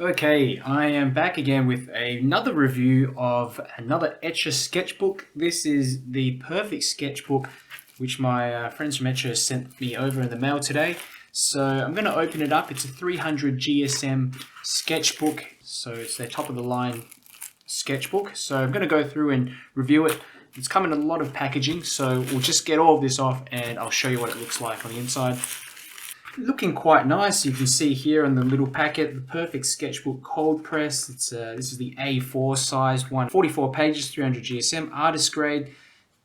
Okay, I am back again with another review of another Etchr Sketchbook. This is the perfect sketchbook which my friends from Etchr sent me over in the mail today. So I'm going to open it up. It's a 300 GSM sketchbook, so it's their top of the line sketchbook. So I'm going to go through and review it. It's come in a lot of packaging, so we'll just get all of this off and I'll show you what it looks like on the inside. Looking quite nice. You can see here on the little packet, the perfect sketchbook cold press. This is the A4 size one, 44 pages, 300 GSM, artist grade,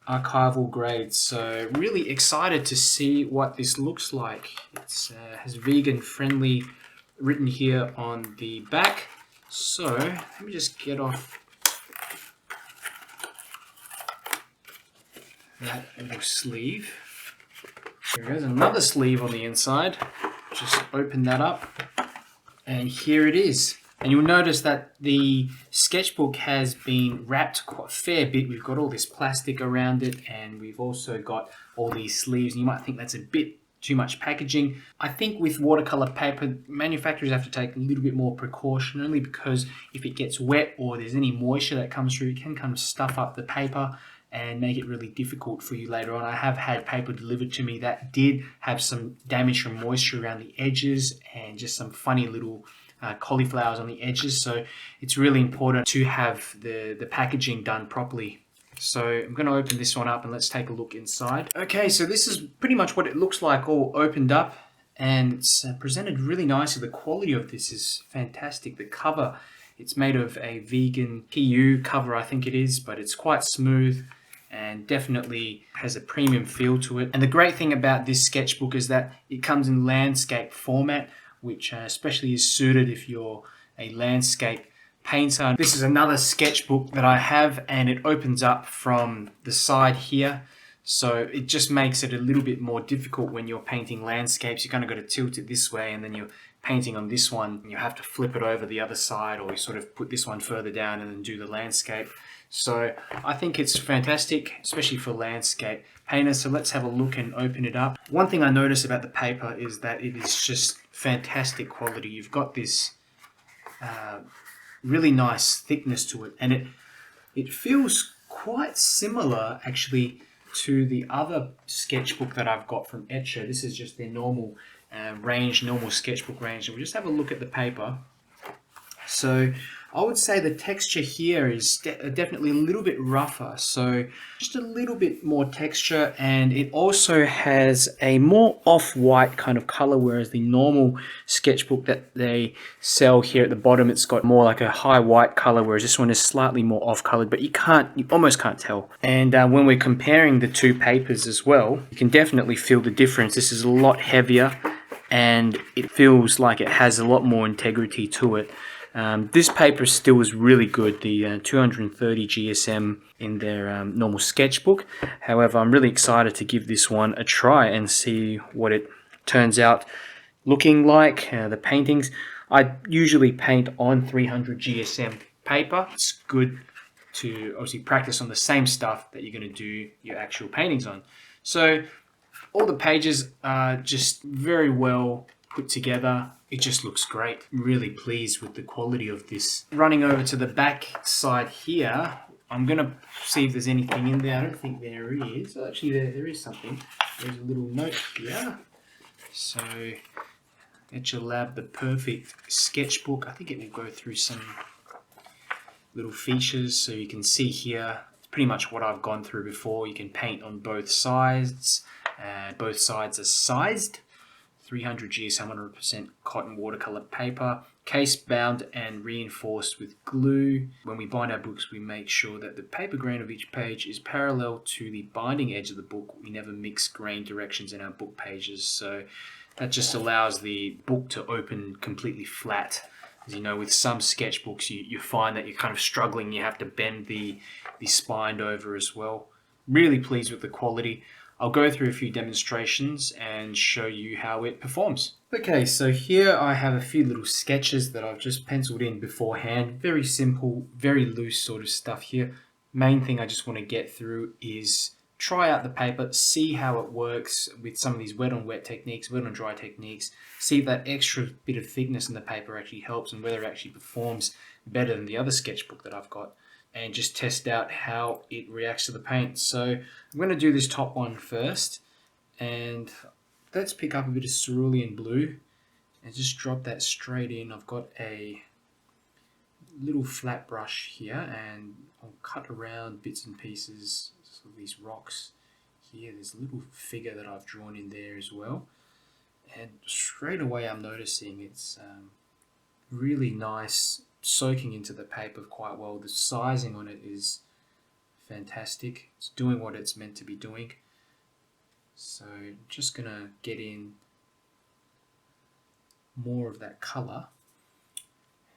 archival grade. So really excited to see what this looks like. It has vegan friendly written here on the back. So let me just get off that little sleeve. There is another sleeve on the inside. Just open that up and here it is. And you'll notice that the sketchbook has been wrapped quite a fair bit. We've got all this plastic around it and we've also got all these sleeves. And you might think that's a bit too much packaging. I think with watercolor paper, manufacturers have to take a little bit more precaution, only because if it gets wet or there's any moisture that comes through, it can kind of stuff up the paper and make it really difficult for you later on. I have had paper delivered to me that did have some damage from moisture around the edges and just some funny little cauliflowers on the edges. So it's really important to have the packaging done properly. So I'm going to open this one up and let's take a look inside. Okay, so this is pretty much what it looks like all opened up, and it's presented really nicely. The quality of this is fantastic. The cover, it's made of a vegan PU cover, I think it is, but it's quite smooth and definitely has a premium feel to it. And the great thing about this sketchbook is that it comes in landscape format, which especially is suited if you're a landscape painter. This is another sketchbook that I have, and it opens up from the side here. So it just makes it a little bit more difficult when you're painting landscapes. You kind of got to tilt it this way, and then you're painting on this one, and you have to flip it over the other side, or you sort of put this one further down and then do the landscape. So I think it's fantastic, especially for landscape painters. So let's have a look and open it up. One thing I notice about the paper is that it is just fantastic quality. You've got this really nice thickness to it, and it feels quite similar actually to the other sketchbook that I've got from Etchr. This is just their normal normal sketchbook range. And we'll just have a look at the paper. So I would say the texture here is definitely a little bit rougher, so just a little bit more texture, and it also has a more off-white kind of color, whereas the normal sketchbook that they sell here at the bottom, it's got more like a high white color, whereas this one is slightly more off-colored, but you almost can't tell. And when we're comparing the two papers as well, you can definitely feel the difference. This is a lot heavier and it feels like it has a lot more integrity to it. This paper still is really good, the 230 GSM in their normal sketchbook. However, I'm really excited to give this one a try and see what it turns out looking like. The paintings, I usually paint on 300 GSM paper. It's good to obviously practice on the same stuff that you're going to do your actual paintings on. So all the pages are just very well put together. It just looks great. Really pleased with the quality of this. Running over to the back side here, I'm going to see if there's anything in there. I don't think there is. Actually, there is something. There's a little note here. So, Etchr Lab, the perfect sketchbook. I think it will go through some little features. So you can see here, it's pretty much what I've gone through before. You can paint on both sides. Both sides are sized. 300 GSM 100% cotton watercolor paper, case bound and reinforced with glue. When we bind our books, we make sure that the paper grain of each page is parallel to the binding edge of the book. We never mix grain directions in our book pages, so that just allows the book to open completely flat. As you know, with some sketchbooks, you find that you're kind of struggling. You have to bend the spine over as well. Really pleased with the quality. I'll go through a few demonstrations and show you how it performs. Okay, so here I have a few little sketches that I've just penciled in beforehand. Very simple, very loose sort of stuff here. Main thing I just want to get through is try out the paper, see how it works with some of these wet on wet techniques, wet on dry techniques, see if that extra bit of thickness in the paper actually helps and whether it actually performs better than the other sketchbook that I've got, and just test out how it reacts to the paint. So I'm going to do this top one first, and let's pick up a bit of cerulean blue and just drop that straight in. I've got a little flat brush here and I'll cut around bits and pieces of these rocks here. There's a little figure that I've drawn in there as well, and straight away I'm noticing it's really nice, soaking into the paper quite well. The sizing on it is fantastic. It's doing what it's meant to be doing. So just gonna get in more of that color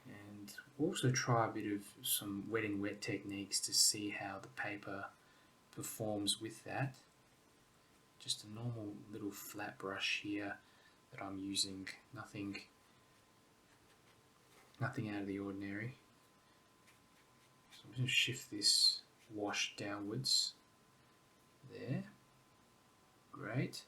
and also try a bit of some wetting wet techniques to see how the paper performs with that. Just a normal little flat brush here that I'm using, nothing out of the ordinary. So I'm going to shift this wash downwards there. Great.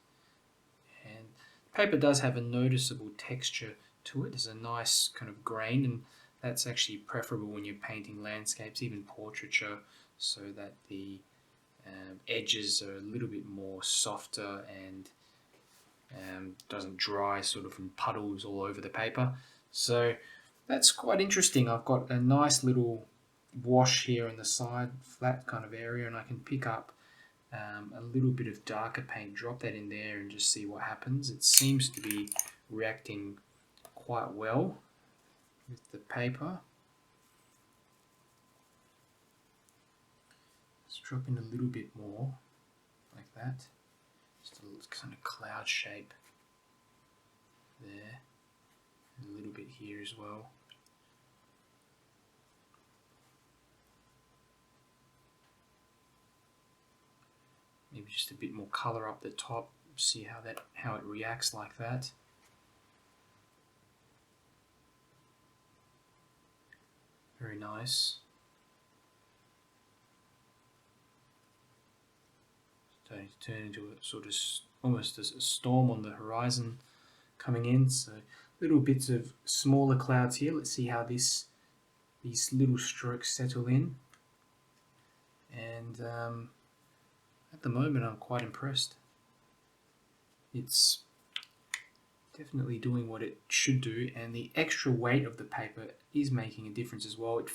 And the paper does have a noticeable texture to it. There's a nice kind of grain, and that's actually preferable when you're painting landscapes, even portraiture, so that the edges are a little bit more softer and doesn't dry sort of in puddles all over the paper. So that's quite interesting. I've got a nice little wash here on the side, flat kind of area, and I can pick up a little bit of darker paint, drop that in there and just see what happens. It seems to be reacting quite well with the paper. Let's drop in a little bit more like that. Just a little kind of cloud shape there, and a little bit here as well. Maybe just a bit more color up the top, see how it reacts like that. Very nice. Starting to turn into a sort of almost a storm on the horizon coming in. So little bits of smaller clouds here. Let's see how these little strokes settle in. And at the moment I'm quite impressed. It's definitely doing what it should do, and the extra weight of the paper is making a difference as well. It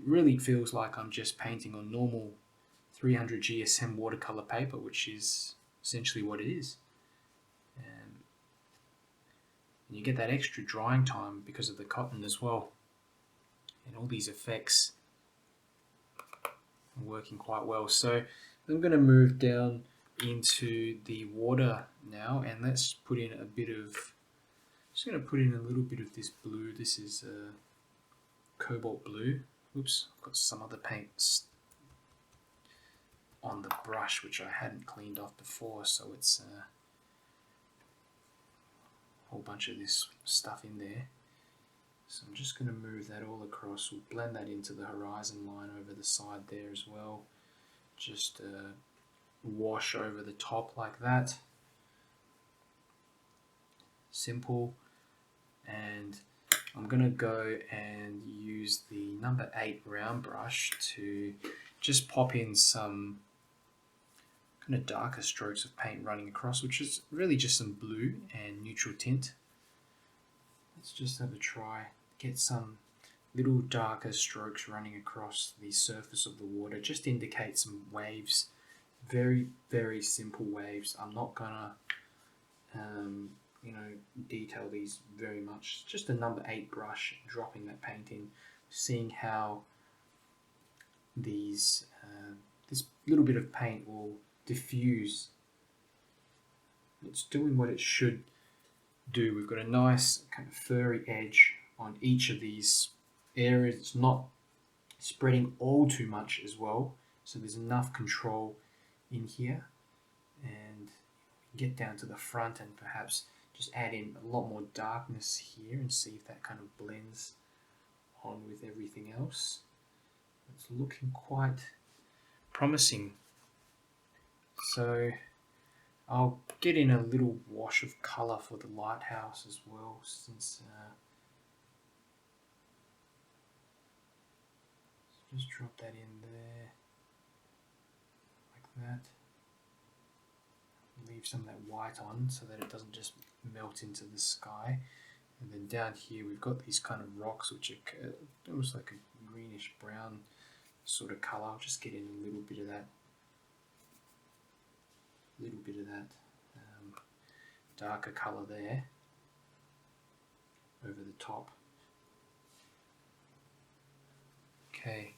really feels like I'm just painting on normal 300 GSM watercolor paper, which is essentially what it is. And you get that extra drying time because of the cotton as well, and all these effects are working quite well. So I'm going to move down into the water now, and let's put in a bit of, just going to put in a little bit of this blue. This is cobalt blue. Oops, I've got some other paints on the brush which I hadn't cleaned off before, so it's a whole bunch of this stuff in there. So I'm just going to move that all across. We'll blend that into the horizon line over the side there as well. Just wash over the top like that. Simple. And I'm going to go and use the number 8 round brush to just pop in some kind of darker strokes of paint running across, which is really just some blue and neutral tint. Let's just have a try, get some little darker strokes running across the surface of the water, just indicate some waves, very, very simple waves. I'm not gonna detail these very much. Just a number 8 brush, dropping that paint in, seeing how these this little bit of paint will diffuse. It's doing what it should do. We've got a nice kind of furry edge on each of these areas. It's not spreading all too much as well, so there's enough control in here. And get down to the front and perhaps just add in a lot more darkness here and see if that kind of blends on with everything else. It's looking quite promising. So I'll get in a little wash of colour for the lighthouse as well, since just drop that in there like that. Leave some of that white on so that it doesn't just melt into the sky. And then down here we've got these kind of rocks which are almost like a greenish brown sort of colour. I'll just get in a little bit of that darker colour there over the top. Okay.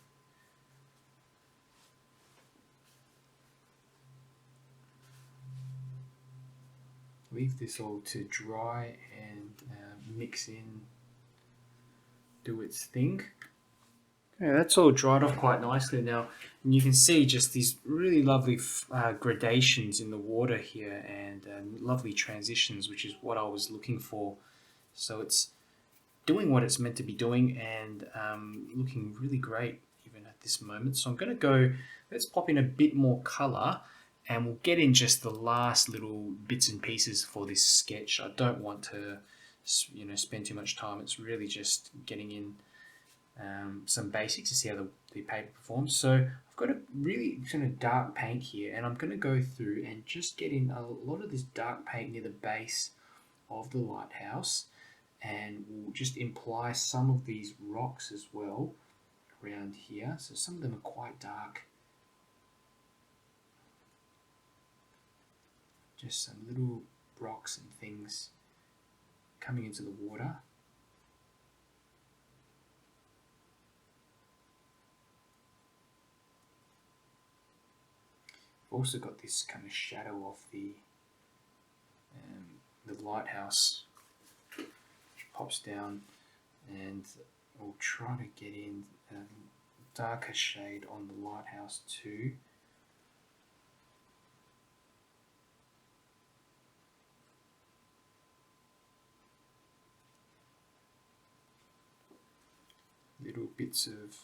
Leave this all to dry and mix in, do its thing. Okay, that's all dried off quite nicely now, and you can see just these really lovely gradations in the water here, and lovely transitions, which is what I was looking for. So it's doing what it's meant to be doing, and looking really great even at this moment. So I'm going to go, let's pop in a bit more color, and we'll get in just the last little bits and pieces for this sketch. I don't want to, spend too much time. It's really just getting in some basics to see how the paper performs. So I've got a really kind of dark paint here, and I'm going to go through and just get in a lot of this dark paint near the base of the lighthouse, and we'll just imply some of these rocks as well around here. So some of them are quite dark. Just some little rocks and things coming into the water. I've also got this kind of shadow of the lighthouse which pops down, and I'll try to get in a darker shade on the lighthouse too. Little bits of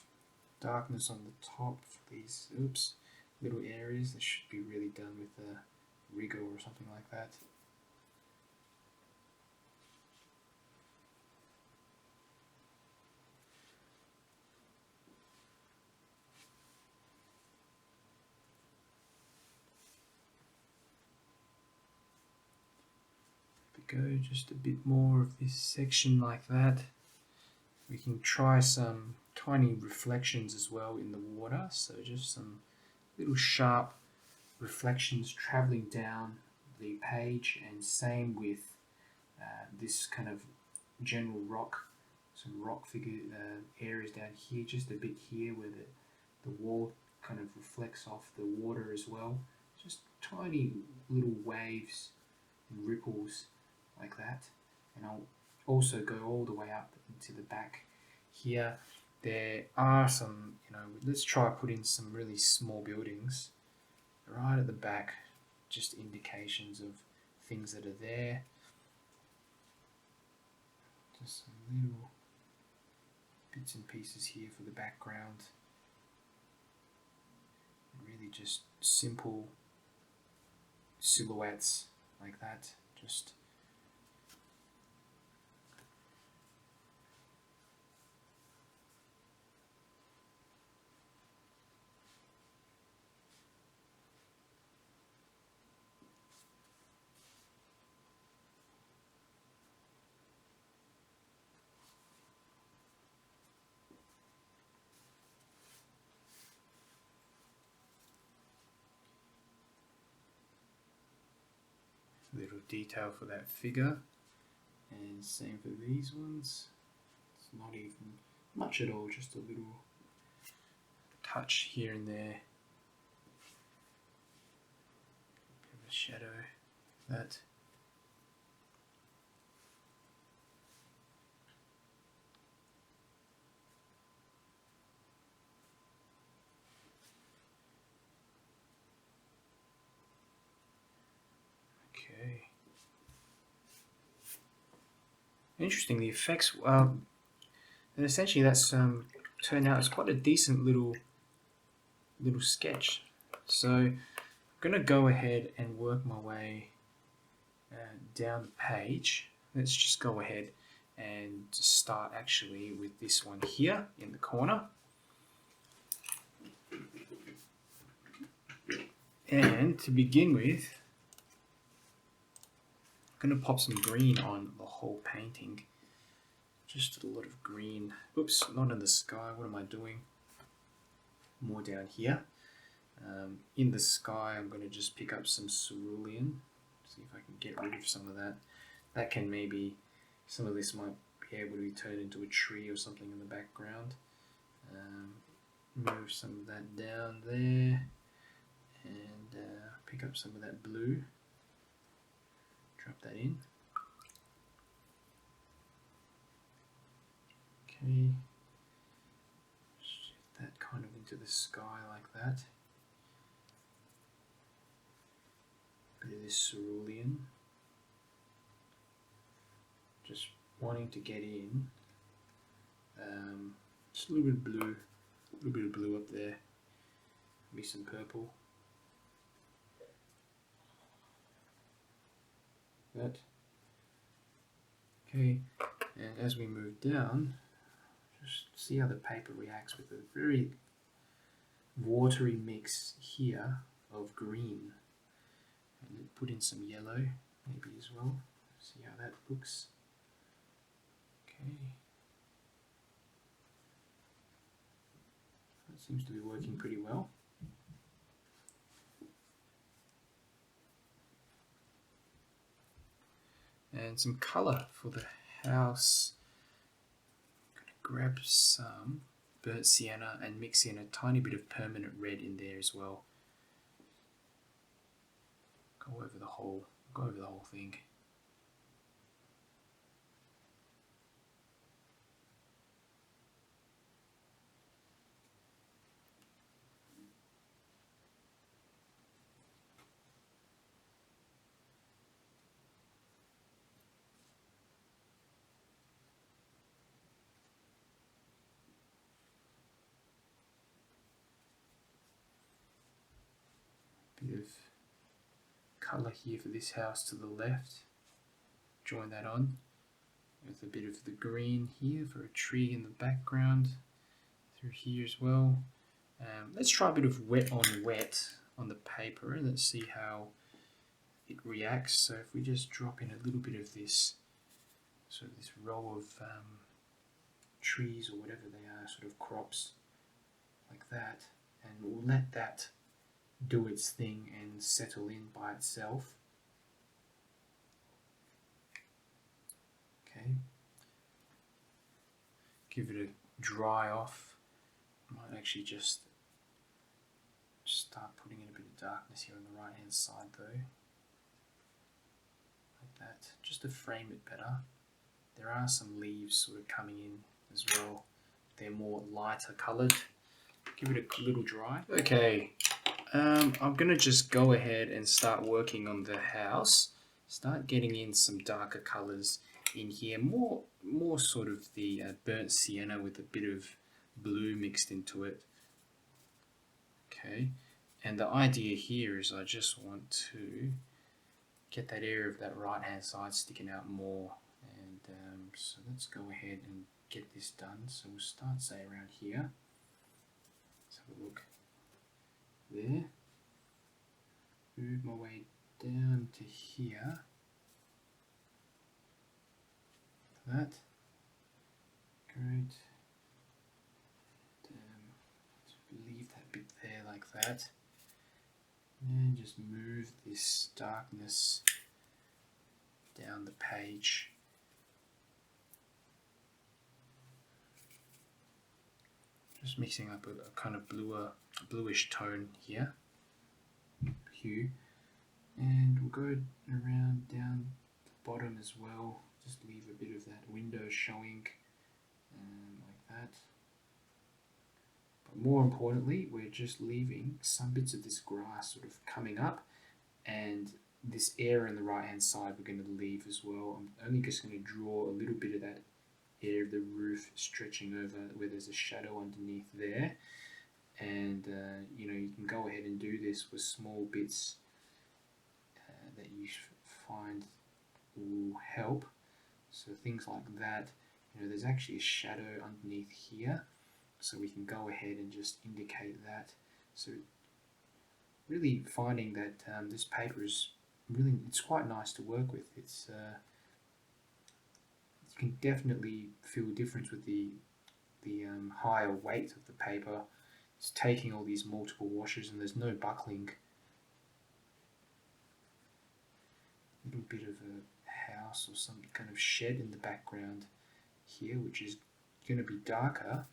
darkness on the top for these little areas that should be really done with a rigger or something like that. There we go, just a bit more of this section like that. We can try some tiny reflections as well in the water, so just some little sharp reflections traveling down the page, and same with this kind of general rock, some rock figure areas down here, just a bit here where the wall kind of reflects off the water as well, just tiny little waves and ripples like that. And I'll also go all the way up into the back here. There are some, let's try putting some really small buildings right at the back, just indications of things that are there. Just some little bits and pieces here for the background. Really just simple silhouettes like that. Just little detail for that figure, and same for these ones. It's not even much at all, just a little touch here and there, bit of a shadow, that. Okay. Interesting, the effects, and essentially that's turned out as quite a decent little sketch. So going to go ahead and work my way down the page. Let's just go ahead and start actually with this one here in the corner. And to begin with, I'm going to pop some green on the whole painting. Just a lot of green. Oops, not in the sky. What am I doing? More down here. In the sky, I'm going to just pick up some cerulean. See if I can get rid of some of that. That can maybe, some of this might be able to be turned into a tree or something in the background. Move some of that down there. And pick up some of that blue. Drop that in. Okay. Shift that kind of into the sky like that. Bit of this cerulean. Just wanting to get in. Just a little bit of blue. A little bit of blue up there. Maybe some purple. That. Okay, and as we move down, just see how the paper reacts with a very watery mix here of green. And put in some yellow maybe as well. See how that looks. Okay. That seems to be working pretty well. And some colour for the house. I'm going to grab some burnt sienna and mix in a tiny bit of permanent red in there as well. Go over the whole thing. Bit of colour here for this house to the left. Join that on with a bit of the green here for a tree in the background through here as well. Let's try a bit of wet on wet on the paper and let's see how it reacts. So if we just drop in a little bit of this, sort of this row of trees or whatever they are, sort of crops like that, and we'll let that do its thing and settle in by itself. Okay. Give it a dry off. I might actually just start putting in a bit of darkness here on the right hand side though. Like that. Just to frame it better. There are some leaves sort of coming in as well. They're more lighter coloured. Give it a little dry. Okay. I'm going to just go ahead and start working on the house. Start getting in some darker colours in here. More sort of the burnt sienna with a bit of blue mixed into it. Okay. And the idea here is I just want to get that area of that right hand side sticking out more. And so let's go ahead and get this done. So we'll start say around here. Let's have a look. There. Move my way down to here. Like that. Great. Leave that bit there like that. And just move this darkness down the page. Just mixing up a kind of bluish tone here, hue, and we'll go around down the bottom as well. Just leave a bit of that window showing, like that. But more importantly, we're just leaving some bits of this grass sort of coming up, and this area on the right hand side we're going to leave as well. I'm only just going to draw a little bit of that area of the roof stretching over where there's a shadow underneath there, and you know, you can go ahead and do this with small bits that you find will help. So things like that, there's actually a shadow underneath here, so we can go ahead and just indicate that. So really finding that this paper is it's quite nice to work with. It's you can definitely feel a difference with the higher weight of the paper. It's taking all these multiple washes and there's no buckling. A little bit of a house or some kind of shed in the background here, which is going to be darker,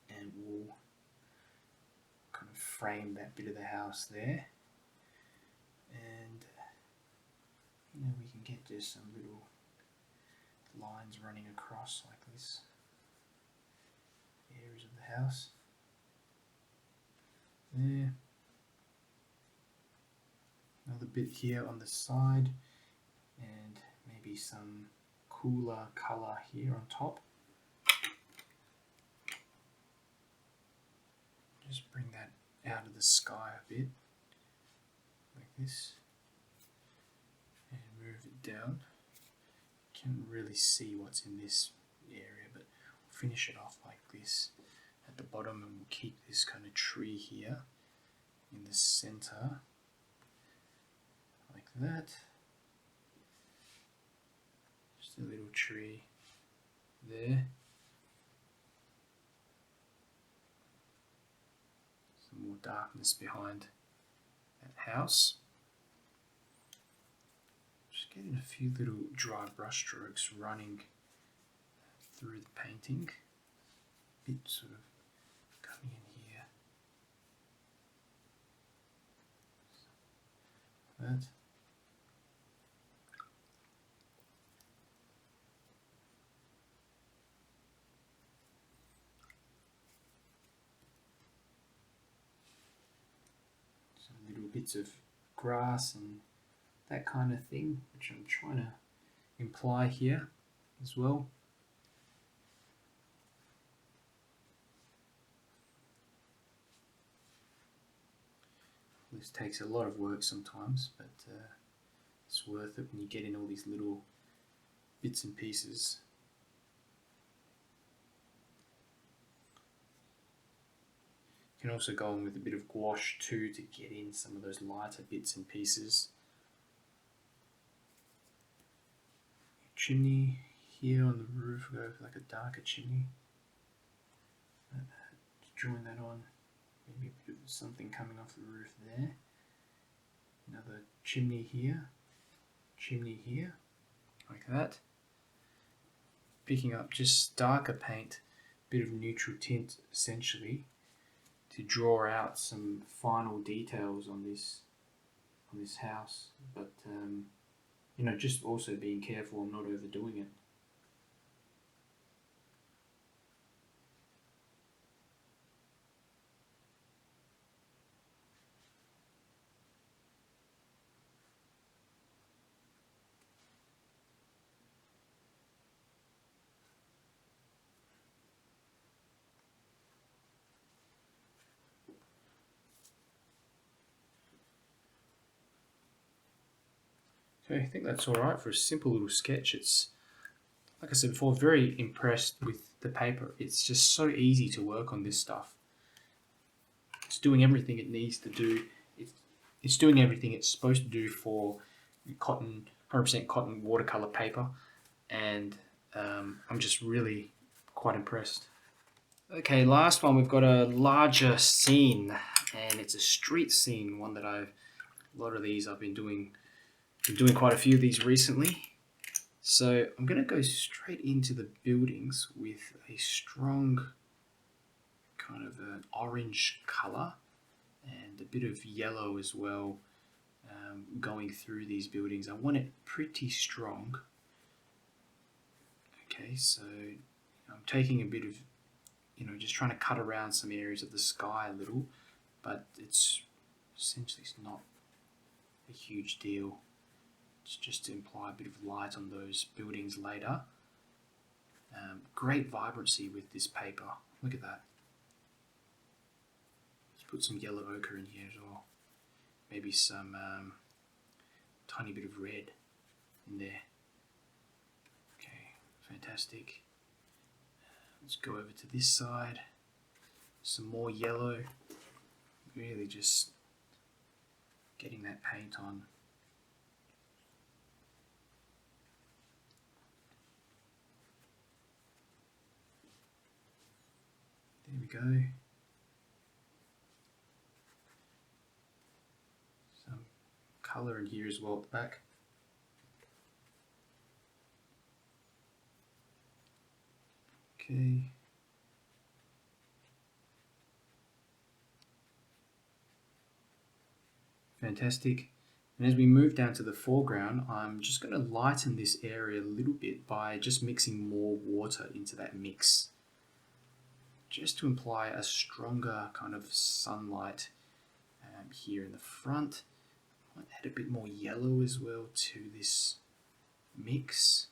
and we'll kind of frame that bit of the house there. And we can get just some little lines running across like this, areas of the house there. Another bit here on the side, and maybe some cooler colour here on top. Just bring that out of the sky a bit, like this, and move it down. Can't really see what's in this area, but we'll finish it off like this at the bottom, and we'll keep this kind of tree here in the center, like that. Just a little tree there. Some more darkness behind that house. Just getting a few little dry brush strokes running through the painting. A bit sort of coming in here. That. Some little bits of grass and that kind of thing, which I'm trying to imply here as well. This takes a lot of work sometimes, but it's worth it when you get in all these little bits and pieces. You can also go in with a bit of gouache too to get in some of those lighter bits and pieces. Chimney here on the roof, go for like a darker chimney. Join that on. Maybe a bit of something coming off the roof there. Another chimney here, like that. Picking up just darker paint, bit of neutral tint essentially, to draw out some final details on this house. But just also being careful I'm not overdoing it. Okay, I think that's alright for a simple little sketch. It's, like I said before, very impressed with the paper. It's just so easy to work on this stuff. It's doing everything it needs to do. It's doing everything it's supposed to do for cotton, 100% cotton watercolor paper, and I'm just really quite impressed. Okay, last one, we've got a larger scene, and it's a street scene, one that a lot of these I've been doing quite a few of these recently. So I'm going to go straight into the buildings with a strong kind of an orange color and a bit of yellow as well, going through these buildings. I want it pretty strong. Okay, so I'm taking a bit of, just trying to cut around some areas of the sky a little, but it's not a huge deal. It's just to imply a bit of light on those buildings later. Great vibrancy with this paper. Look at that. Let's put some yellow ochre in here as well. Maybe some tiny bit of red in there. Okay, fantastic. Let's go over to this side. Some more yellow. Really just getting that paint on. There we go. Some colour in here as well at the back. Okay. Fantastic. And as we move down to the foreground, I'm just going to lighten this area a little bit by just mixing more water into that mix, just to imply a stronger kind of sunlight here in the front. I might add a bit more yellow as well to this mix.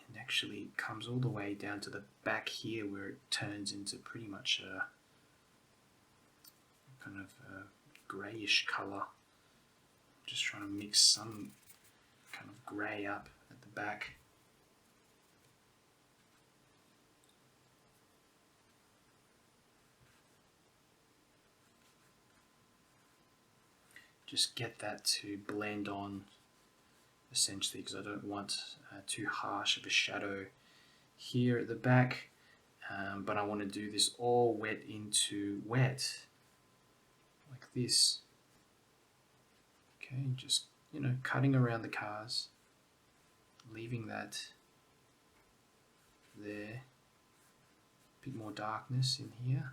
And actually it comes all the way down to the back here where it turns into pretty much a kind of a greyish colour. Just trying to mix some kind of grey up at the back. Just get that to blend on essentially, because I don't want too harsh of a shadow here at the back, but I want to do this all wet into wet like this. Okay, just cutting around the cars, leaving that there. A bit more darkness in here.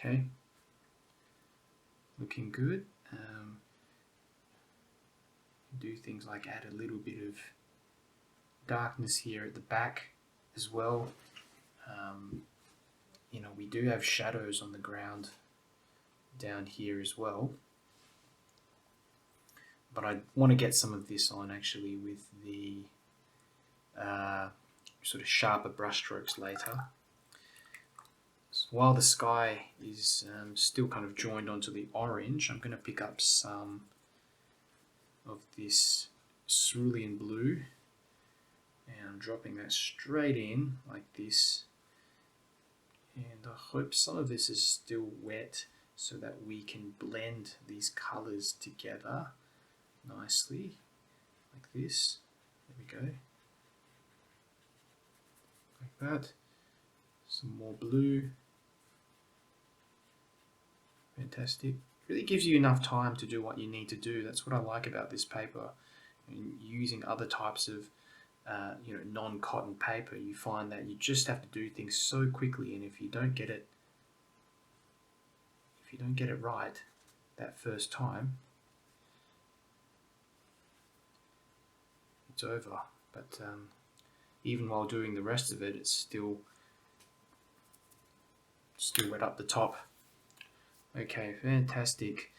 Okay, looking good. Do things like add a little bit of darkness here at the back as well. We do have shadows on the ground down here as well, but I want to get some of this on actually with the sort of sharper brush strokes later. So while the sky is still kind of joined onto the orange, I'm going to pick up some of this cerulean blue and I'm dropping that straight in like this, and I hope some of this is still wet so that we can blend these colors together nicely like this. There we go, like that. Some more blue. Fantastic. Really gives you enough time to do what you need to do. That's what I like about this paper. And using other types of non-cotton paper, you find that you just have to do things so quickly, and if you don't get it right that first time, it's over. But even while doing the rest of it, it's still wet up the top. Okay, fantastic.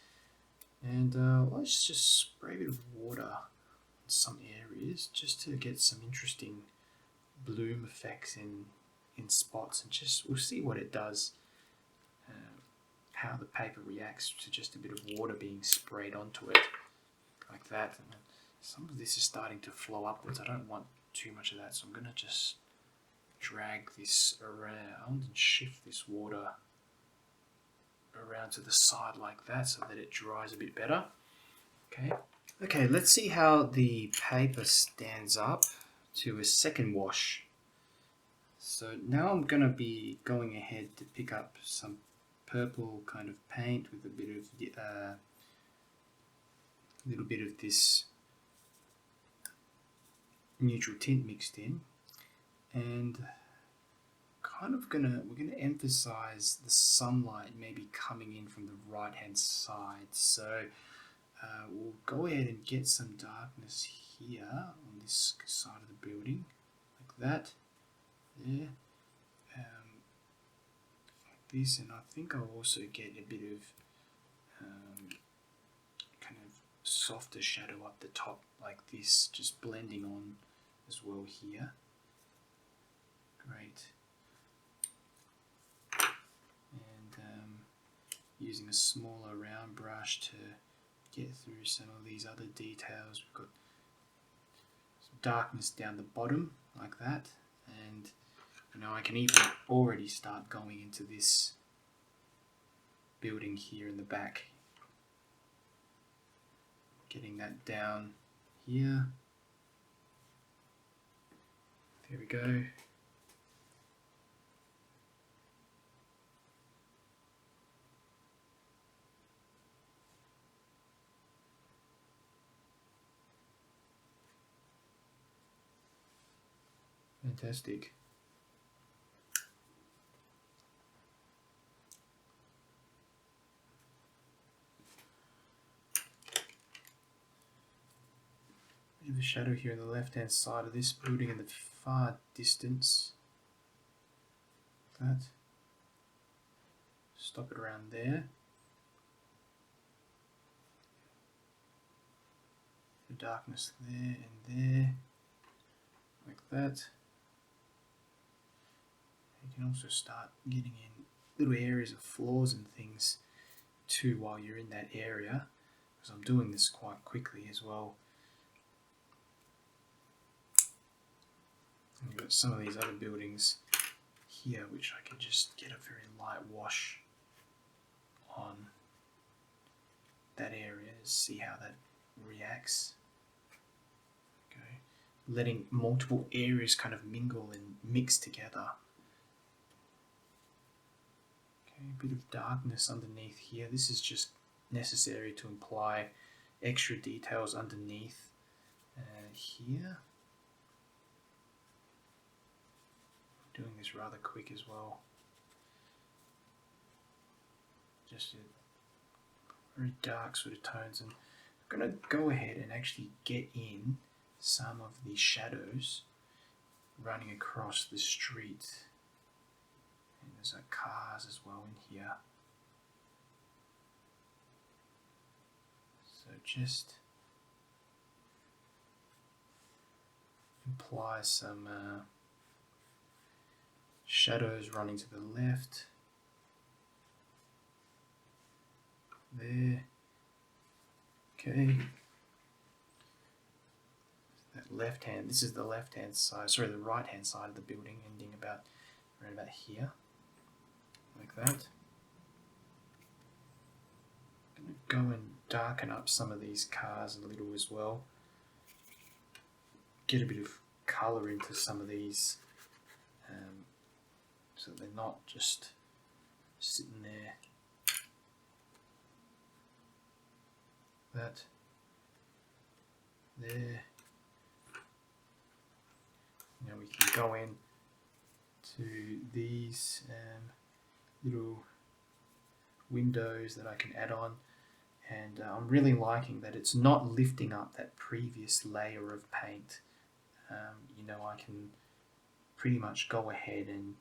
And let's just spray a bit of water on some areas just to get some interesting bloom effects in spots, and we'll see what it does, how the paper reacts to just a bit of water being sprayed onto it like that. And some of this is starting to flow upwards. I don't want too much of that, so I'm going to just drag this around and shift this water around to the side like that so that it dries a bit better. Okay, let's see how the paper stands up to a second wash. So now I'm going to be going ahead to pick up some purple kind of paint with a bit of little bit of this neutral tint mixed in, and we're gonna emphasize the sunlight maybe coming in from the right hand side. So we'll go ahead and get some darkness here on this side of the building, like that, there, like this, and I think I'll also get a bit of kind of softer shadow up the top like this, just blending on as well here. Great. using a smaller round brush to get through some of these other details. We've got some darkness down the bottom like that, and I can even already start going into this building here in the back, getting that down here. There we go. Fantastic. Bit of a shadow here on the left hand side of this building in the far distance. That. Stop it around there. The darkness there and there. Like that. You can also start getting in little areas of flaws and things too while you're in that area, because I'm doing this quite quickly as well. And you've got some of these other buildings here which I can just get a very light wash on that area to see how that reacts. Okay. Letting multiple areas kind of mingle and mix together. Okay, a bit of darkness underneath here. This is just necessary to imply extra details underneath here. Doing this rather quick as well. Just a very dark sort of tones, and I'm going to go ahead and actually get in some of the shadows running across the street. And there's cars as well in here. So just imply some shadows running to the left. There. Okay. That left hand, this is the left hand side, sorry, the right hand side of the building, ending around about here. Like that. I'm going to go and darken up some of these cars a little as well. Get a bit of colour into some of these, so they're not just sitting there. That. There. Now we can go in to these little windows that I can add on, and I'm really liking that it's not lifting up that previous layer of paint. I can pretty much go ahead and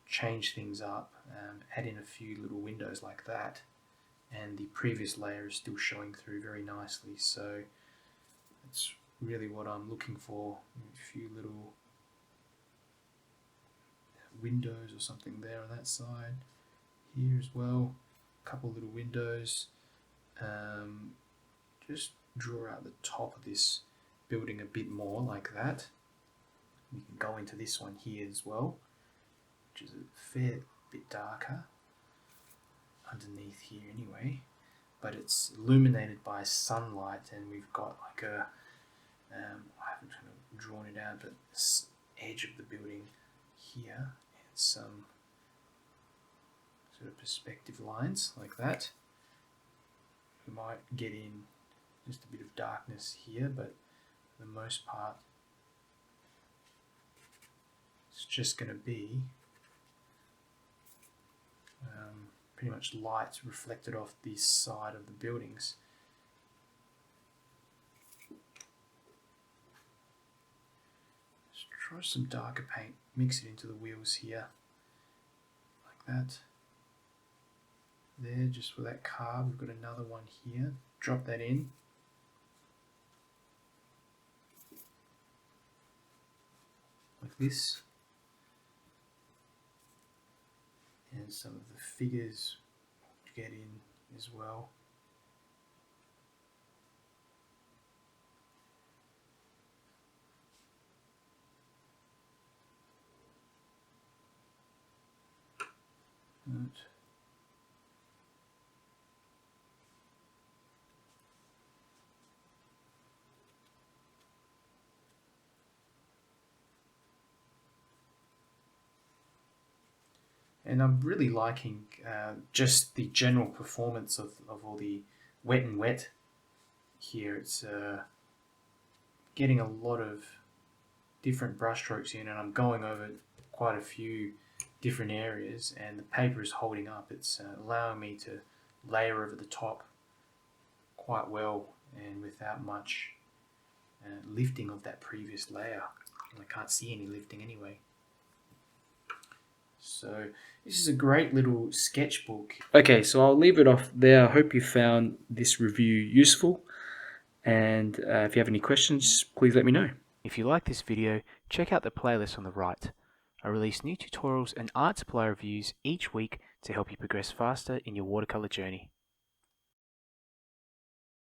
change things up, add in a few little windows like that, and the previous layer is still showing through very nicely. So that's really what I'm looking for. A few little windows or something there on that side, here as well, a couple little windows. Just draw out the top of this building a bit more like that. We can go into this one here as well, which is a fair bit darker underneath here anyway, but it's illuminated by sunlight, and we've got like a I haven't kind of drawn it out, but this edge of the building here, and some sort of perspective lines like that. We might get in just a bit of darkness here, but for the most part it's just going to be pretty much light reflected off this side of the buildings. Let's try some darker paint, mix it into the wheels here, like that. There, just for that car, we've got another one here. Drop that in. Like this. And some of the figures get in as well. Right. And I'm really liking just the general performance of all the wet and wet here. It's getting a lot of different brushstrokes in, and I'm going over quite a few different areas, and the paper is holding up. It's allowing me to layer over the top quite well and without much lifting of that previous layer. And I can't see any lifting anyway. So this is a great little sketchbook. Okay, so I'll leave it off there. I hope you found this review useful, and if you have any questions, please let me know. If you like this video, check out the playlist on the right. I release new tutorials and art supply reviews each week to help you progress faster in your watercolor journey.